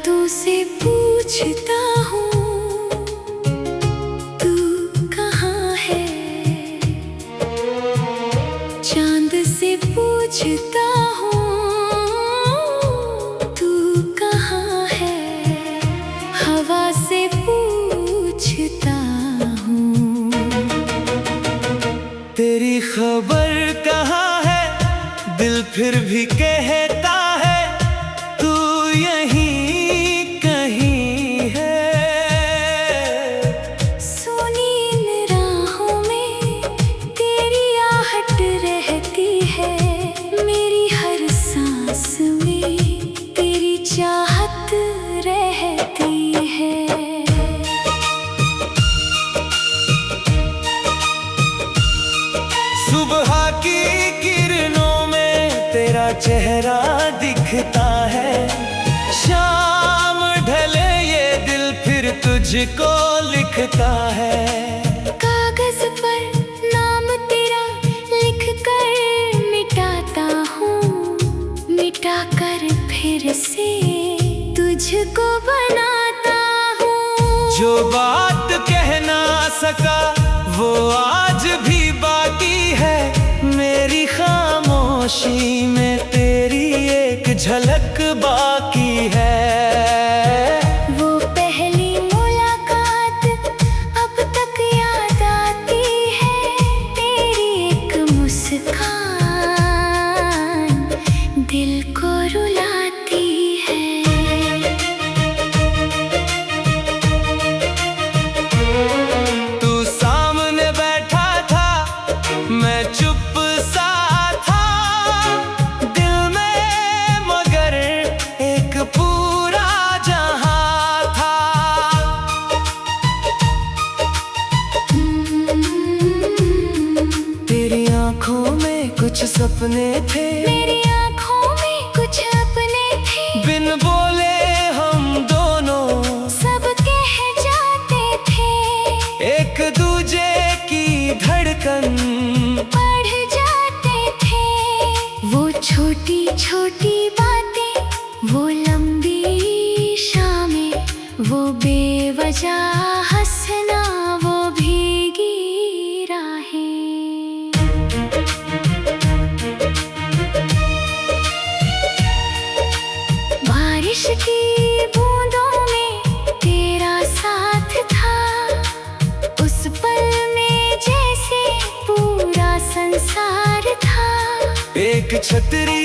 रातों से पूछता हूँ तू कहाँ है, चांद से पूछता हूँ तू कहाँ है, हवा से पूछता हूँ तेरी खबर कहाँ है, दिल फिर भी कहता है तू यहीं कहीं है। सुनी इन राहों में तेरी आहट रहती है, मेरी हर सांस में तेरी चाहत रहती है। सुबह की किरणों में तेरा चेहरा दिखता है, शाम ढले ये दिल फिर तुझको लिखता है। कागज पर नाम तेरा लिख कर मिटाता हूँ, मिटा कर फिर से तुझको बनाता हूँ। जो बात कह ना सका वो आज भी बाकी है, मेरी खामोशी में तेरी एक झलक बाकी है। वो पहली मुलाकात अब तक याद आती है, तेरी एक मुस्कान दिल को रुलाती है। तू सामने बैठा था, मैं चुप सा था, दिल में मगर एक पूरा जहां था। तेरी आंखों में कुछ सपने थे, मेरी आँखों में कुछ अपने थे, बिन बोले हम दोनों सब कह जाते थे, एक दूजे की धड़कन बढ़ जाते थे। वो छोटी छोटी बातें, वो लंबी शामें, वो बेवजह हंसना, वो भीगी राहें। बारिश की बूंदों में तेरा साथ था, उस पल में जैसे पूरा संसार था। एक छतरी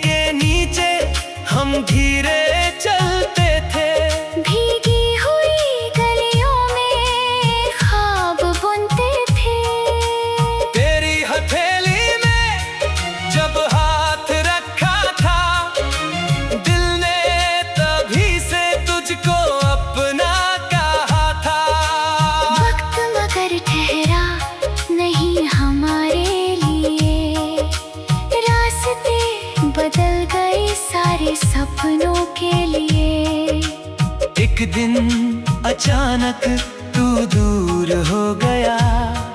के नीचे हम धीरे चलते थे, भीगी हुई गलियों में ख्वाब बुनते थे। तेरी हथेली में जब हाथ रखा था, दिल ने तभी से तुझको अपना कहा था। वक्त मगर ठहरा नहीं हमारे लिए, रास्ते बदल गए सारे सपनों के लिए। एक दिन अचानक तू दूर हो गया,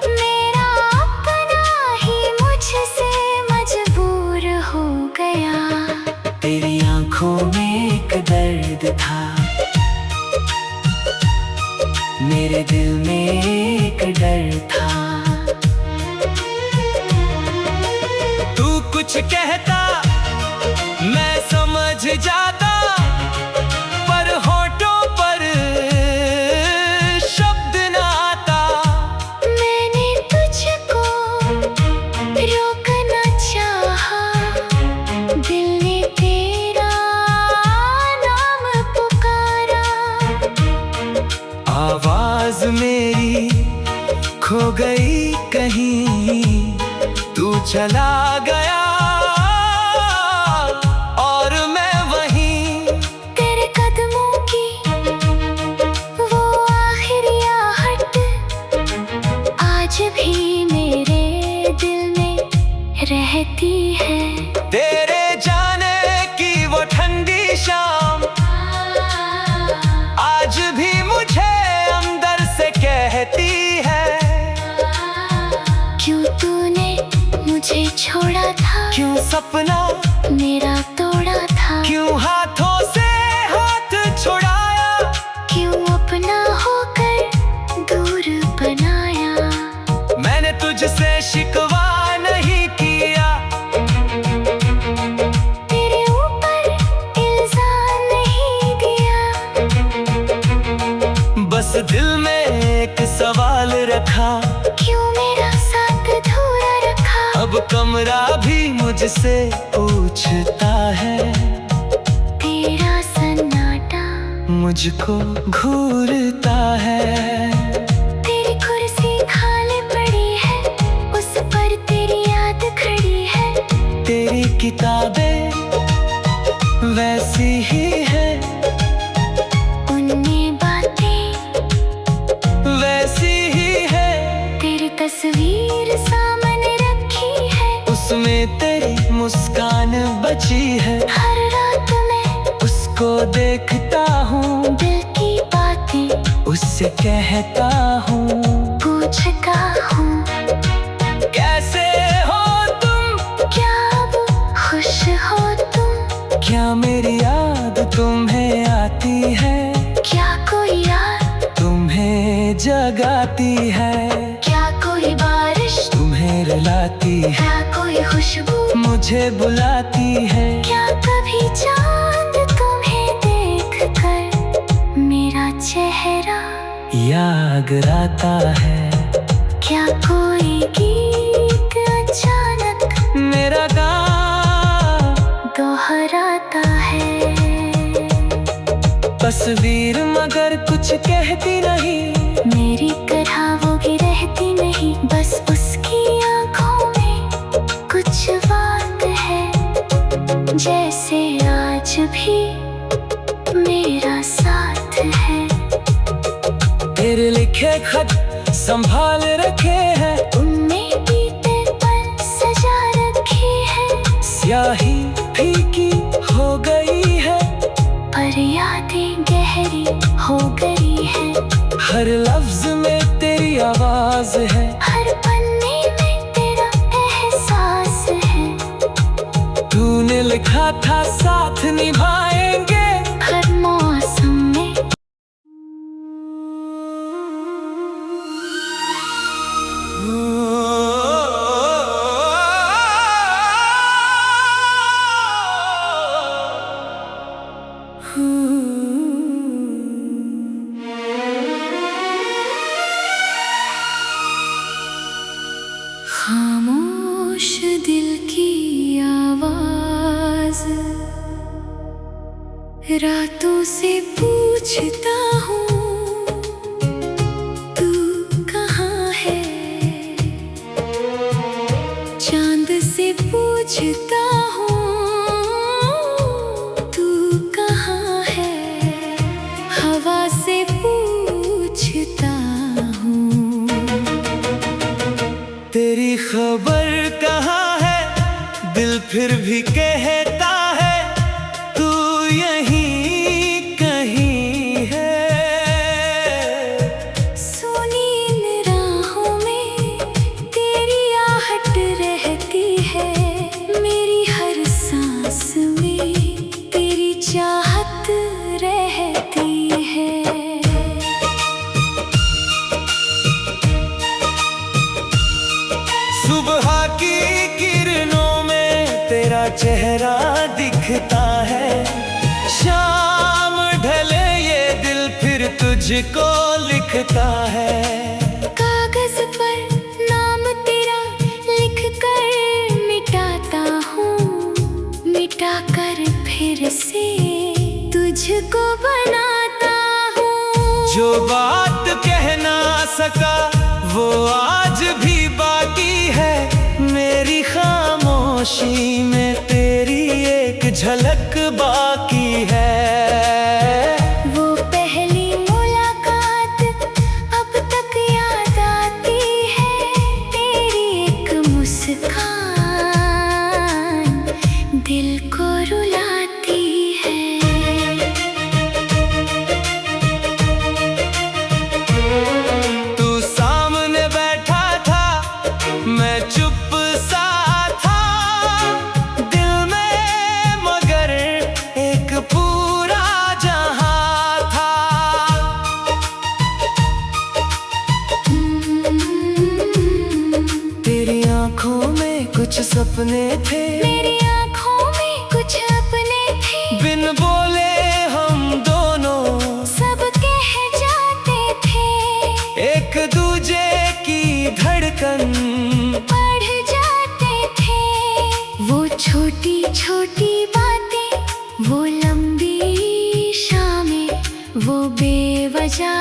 मेरा अपना ही मुझसे मजबूर हो गया। तेरी आंखों में एक दर्द था, मेरे दिल में एक डर था। तू कुछ कहता मैं समझ जाता, पर होठों पर शब्द ना आता। मैंने तुझको रोकना चाहा, दिल ने तेरा नाम पुकारा। आवाज मेरी खो गई कहीं, तू चला गया और मैं वहीं। तेरे कदमों की वो आखिरी आहट आज भी मेरे दिल में रहती है। तेरे जाने की वो ठंडी शाम आज भी मुझे अंदर से कहती है। क्यों तूने मुझे छोड़ा था, क्यों सपना मेरा तोड़ा था, क्यों हाथों से हाथ छोड़ बस दिल में एक सवाल रखा, क्यों मेरा साथ अधूरा रखा। अब कमरा भी मुझसे पूछता है, तेरा सन्नाटा मुझको घूरता है। तेरी कुर्सी खाली पड़ी है, उस पर तेरी याद खड़ी है। तेरी किताबें वैसी ही है, उनमें बातें वैसी ही है। तेरी तस्वीर सामने रखी है, उसमें तेरी मुस्कान बची है। हर रात मैं उसको देखता हूँ, दिल की बातें उससे कहता हूँ, पूछता हूँ। कैसे हो तुम, क्या अब खुश हो तुम। क्या मेरी याद तुम्हें आती है, क्या कोई याद तुम्हें जगाती है। क्या कोई बारिश तुम्हें रुलाती है, क्या कोई खुशबू मुझे बुलाती है। क्या कभी चांद तुम्हें देख कर मेरा चेहरा याद आता है। क्या कोई गीत अचानक मेरा गाँव दोहराता है। तस्वीर मगर कुछ कहती नहीं, मेरी तरह वो भी रहती नहीं, बस उसकी आंखों में कुछ बात है, जैसे आज भी मेरा साथ है। तेरे लिखे खत संभाल रखे हैं, उनमें बीते पल सजा रखी है। स्याही फीकी हो गई है, पर यादें गहरी हो गई है। हर लफ्ज में तेरी आवाज है, हर पन्ने में तेरा एहसास है। तूने लिखा था साथ निभाएंगे। हर मौसम में खामोश दिल की आवाज, रातों से पूछता हूँ तू कहाँ है। चांद से पूछता हूँ तू कहाँ है। हवा से पूछता हूँ तेरी खबर कहाँ है, दिल फिर भी कहता है तू यहीं कहीं है। सुनी इन राहों में तेरी आहट रहती है, मेरी हर सांस में तेरी चाहत रहती है। सुबह की किरणों में तेरा चेहरा दिखता है, शाम ढले ये दिल फिर तुझको लिखता है। कागज पर नाम तेरा लिख कर मिटाता हूँ, मिटा कर फिर से तुझको बनाता हूँ। जो बात कह ना सका वो आज भी बाकी है, मेरी खामोशी में तेरी एक झलक बाकी है। वो पहली मुलाकात अब तक याद आती है, तेरी एक मुस्कान दिल को रुलाती है। तू सामने बैठा था, मैं चुप सा था, दिल में मगर एक पूरा जहां था। तेरी आंखों में कुछ सपने थे, मेरी आँखों में कुछ अपने थे, बिन बोले हम दोनों सब कह जाते जा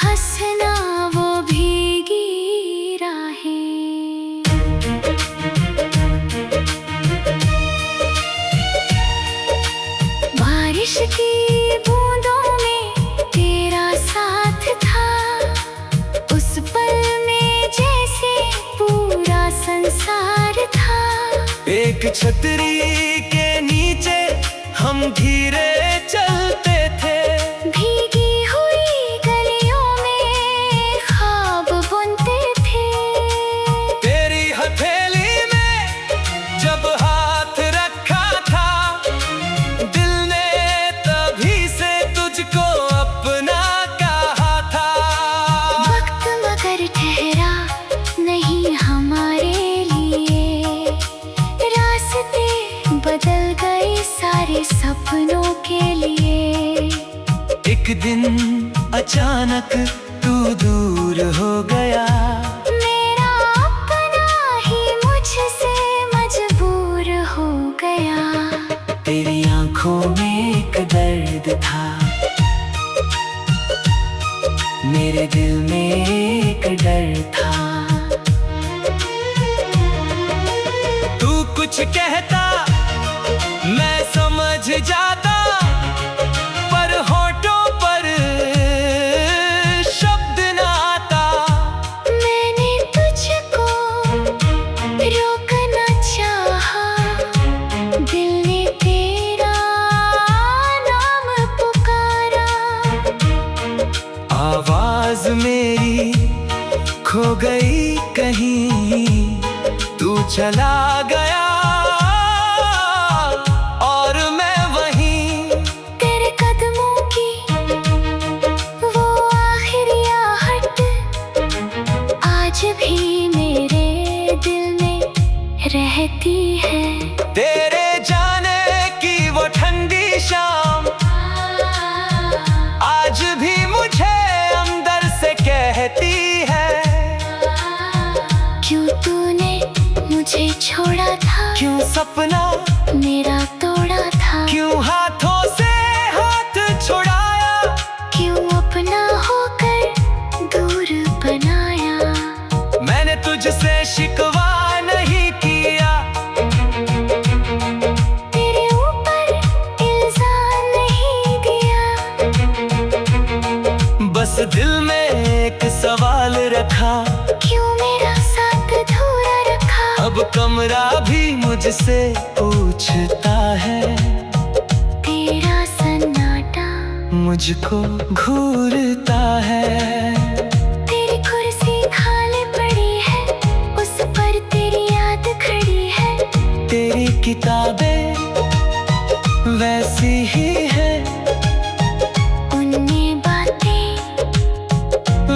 हंसना वो भीगी राहें। बारिश की बूंदों में तेरा साथ था, उस पल में जैसे पूरा संसार था। एक छतरी के नीचे हम धीरे चलते थे, भीगी हुई गलियों में ख्वाब बुनते थे। तेरी हथेली में जब हाथ रखा था, दिल ने तभी से तुझको अपना कहा था। वक्त मगर ठहरा नहीं हमारे लिए, रास्ते बदल गए सारे सपनों के लिए। एक दिन अचानक तू दूर हो गया, मेरा अपना ही मुझसे मजबूर हो गया। तेरी आंखों में एक दर्द था, मेरे दिल में एक डर था। तू कुछ कहता मैं समझ जाता, पर होठों पर शब्द न आता। मैंने तुझको रोकना चाहा, दिल ने तेरा नाम पुकारा। आवाज मेरी खो गई कहीं, तू चला गया और मैं वहीं। तेरे कदमों की वो आखिरी आहट आज भी मेरे दिल में रहती है। तेरे जाने की वो ठंडी शाम आज भी मुझे अंदर से कहती है। क्यों तूने मुझे छोड़ा था, क्यों सपना मेरा तोड़ा था, क्यों हाथों से हाथ छुड़ाया, क्यों अपना होकर दूर बनाया। मैंने तुझसे शिकवा नहीं किया, तेरे ऊपर इल्जाम नहीं दिया। बस दिल में एक सवाल रखा, क्यों मेरा साथ अधूरा रखा। अब कमरा भी मुझसे पूछता है, तेरा सन्नाटा मुझको घूरता है। तेरी कुर्सी खाली पड़ी है, उस पर तेरी याद खड़ी है। तेरी किताबें वैसी ही है, उनमें बातें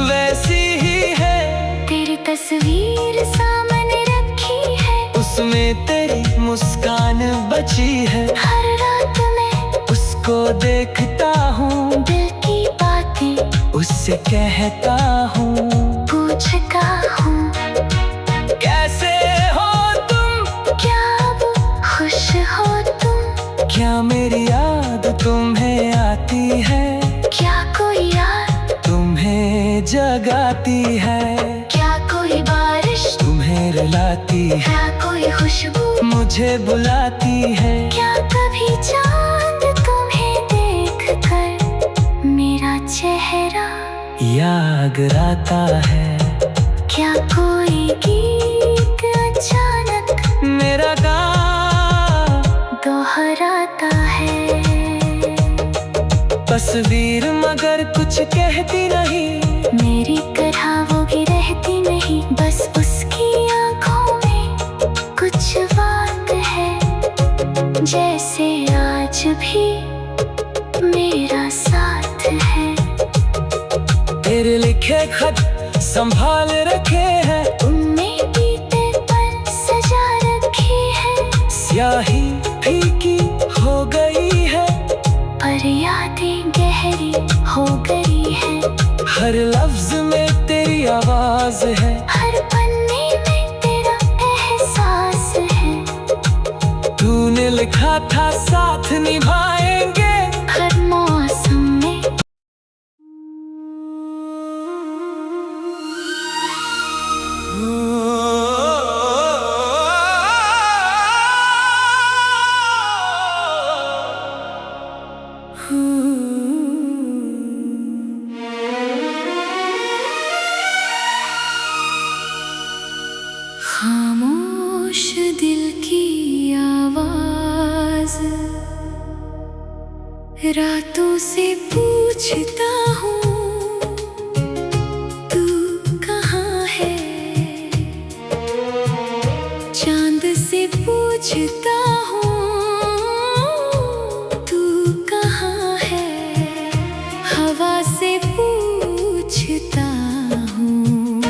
वैसी ही है। तेरी तस्वीर सामने रखी है, उसमें तेरी मुस्कान बची है। हर रात मैं उसको देखता हूँ, दिल की बातें उससे कहता हूँ, पूछता हूँ। कैसे हो तुम, क्या अब खुश हो तुम, क्या मेरी याद तुम्हें आती है, क्या कोई याद तुम्हें जगाती है, क्या कोई बारिश तुम्हें रुलाती है, क्या कोई खुशबू मुझे बुलाती है। क्या कभी चांद तुम्हें देख कर मेरा चेहरा याद आता है, क्या कोई गीत अचानक मेरा गान दोहराता है। तस्वीर मगर कुछ कहती नहीं, मेरी तरह वो भी रहती नहीं, बस उसकी आंखों में कुछ बात है, जैसे आज भी मेरा साथ है। तेरे लिखे खत संभाल रखे हैं, उनमें बीते पल सजा रखी है। स्याही फीकी हो गई है, पर यादें गहरी हो गई है। हर लफ्ज में तेरी आवाज है, हर पन्ने में तेरा एहसास है। तूने लिखा था साथ निभाएंगे, हर मौसम में रातों से पूछता हूँ तू कहाँ है, चांद से पूछता हूँ तू कहाँ है, हवा से पूछता हूँ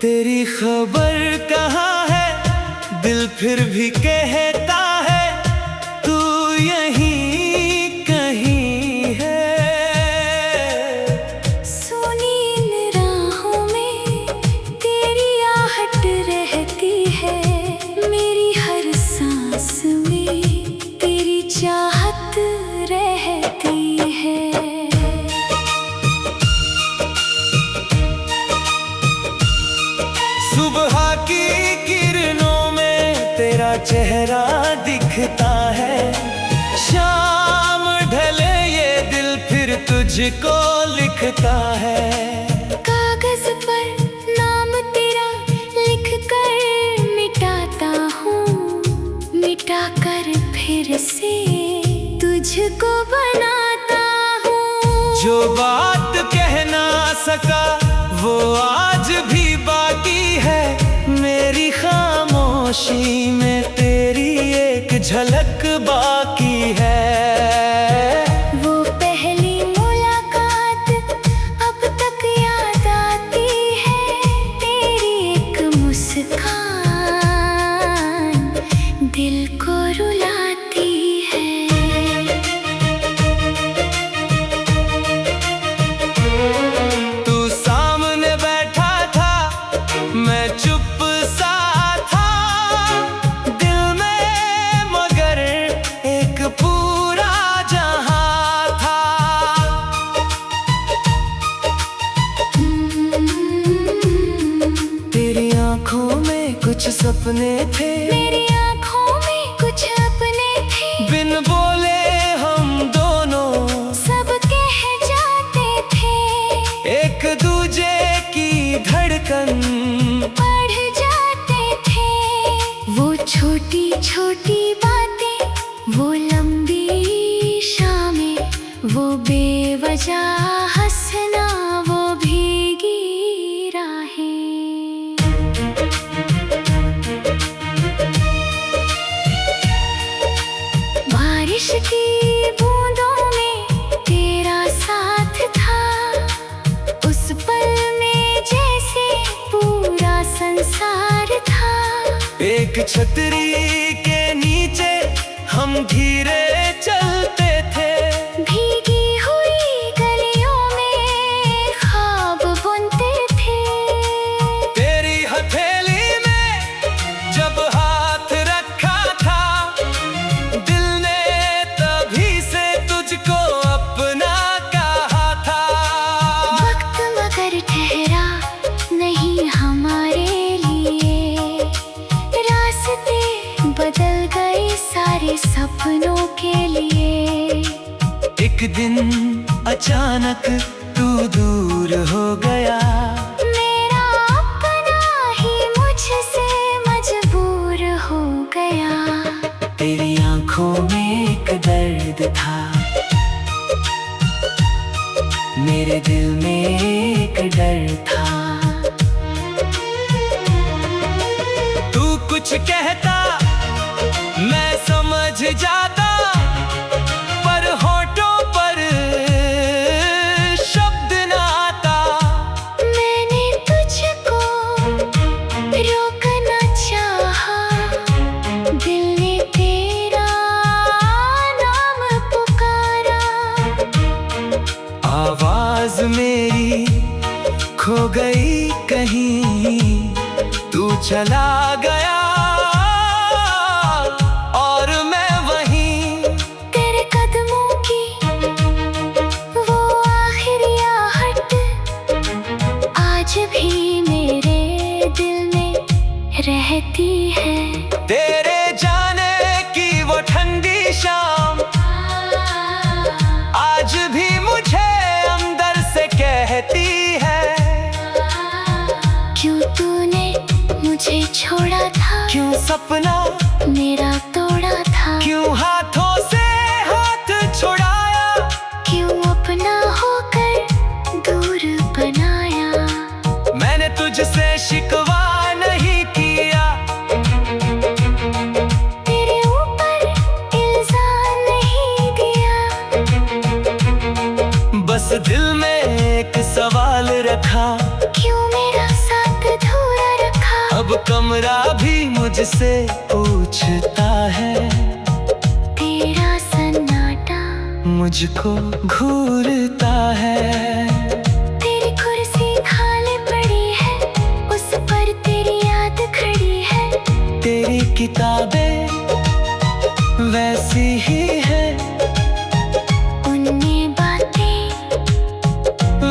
तेरी खबर कहाँ है, दिल फिर भी कहता है तू यहीं कहीं है। सुनी इन राहों में तेरी आहट रहती है, मेरी हर सांस में तेरी चाहत रहती है। सुबह की किरणों में तेरा चेहरा दिखता है, शाम ढले ये दिल फिर तुझको लिखता है। कागज पर नाम तेरा लिख कर मिटाता हूँ, मिटा कर फिर से तुझको बनाता हूँ। जो बात कह ना सका वो आज भी बाकी है, मेरी खामोशी में तेरी एक झलक बाकी है। वो पहली मुलाकात अब तक याद आती है, तेरी एक मुस्कान दिल को रुलाती है। तू सामने बैठा था, मैं चुप सा था, दिल में मगर एक पूरा जहां था। तेरी आंखों में कुछ सपने थे, मेरी आँखों में कुछ अपने थे, बिन बोले हम दोनों सब कह जाते थे, एक दूजे की धड़कन बढ़ जाते थे। वो छोटी छोटी बातें, वो लंबी शामें, वो बेवजह हंसना, वो भीगी राहें। बारिश की बूंदों में तेरा साथ था, उस पल में जैसे पूरा संसार था। एक छतरी के नीचे हम धीरे चलते थे, भीगी हुई गलियों में ख्वाब बुनते थे। तेरी हथेली में जब हाथ रखा था, दिल ने तभी से तुझको अपना कहा था। वक्त मगर ठहरा नहीं हमारे लिए, रास्ते बदल गए सारे सपनों के लिए। एक दिन अचानक तू दूर हो गया, मेरा अपना ही मुझसे मजबूर हो गया। तेरी आंखों में एक दर्द था, मेरे दिल में एक डर था। तू कुछ कहता मैं समझ जाता, पर होठों पर शब्द न आता। मैंने तुझको रोकना चाहा, दिल ने तेरा नाम पुकारा। आवाज मेरी खो गई कहीं, तू चला गया और मैं वहीं। तेरे कदमों की वो आखिरी आहट आज भी मेरे दिल में रहती है। तेरे जाने की वो ठंडी शाम आज भी मुझे अंदर से कहती है। क्यों तूने मुझे छोड़ा था, क्यों सपना मेरा तोड़ा था, क्यों हाथों से हाथ दिल में एक सवाल रखा, क्यों मेरा साथ अधूरा रखा। अब कमरा भी मुझसे पूछता है, तेरा सन्नाटा मुझको घूरता है। तेरी कुर्सी खाली पड़ी है, उस पर तेरी याद खड़ी है। तेरी किताबें वैसी ही है, उनमें बातें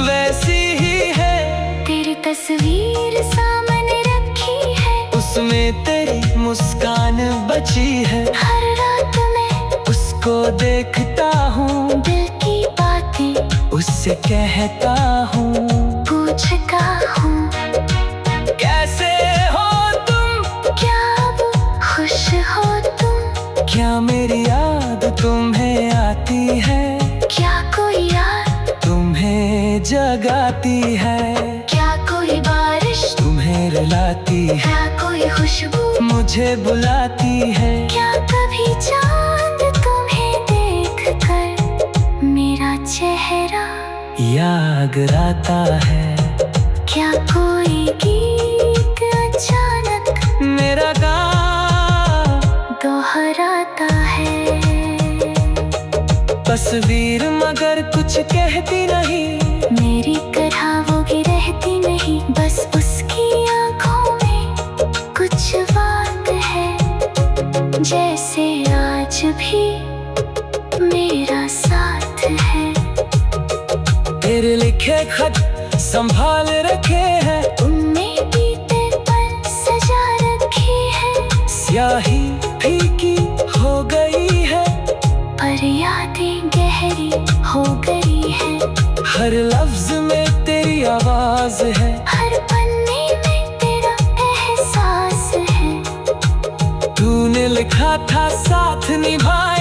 वैसी ही है। तेरी तस्वीर सामने रखी है, उसमें तेरी मुस्कान बची है। हर रात मैं उसको देखता हूँ, दिल की बातें उससे कहता हूँ, पूछता हूँ। कैसे हो तुम, क्या अब खुश हो तुम। क्या मेरी याद तुम्हें आती है, क्या कोई याद तुम्हें जगाती है। क्या कोई बारिश तुम्हें रुलाती है, क्या कोई खुशबू मुझे बुलाती है। क्या कभी चांद तुम्हें देख कर मेरा चेहरा याद आता है। क्या कोई गीत अचानक मेरा गाँव दोहराता है। तस्वीर मगर कुछ कहती नहीं, मेरी तरह वो भी रहती नहीं, बस उसकी आंखों में कुछ बात है, जैसे आज भी मेरा साथ है। तेरे लिखे खत संभाल रखे हैं, उनमें बीते पल सजा रखे हैं। स्याही फीकी हो गई है, पर यादें गहरी हो गई है। हर लफ्ज में तेरी आवाज है, हर पन्ने में तेरा एहसास है। तूने लिखा था साथ निभाए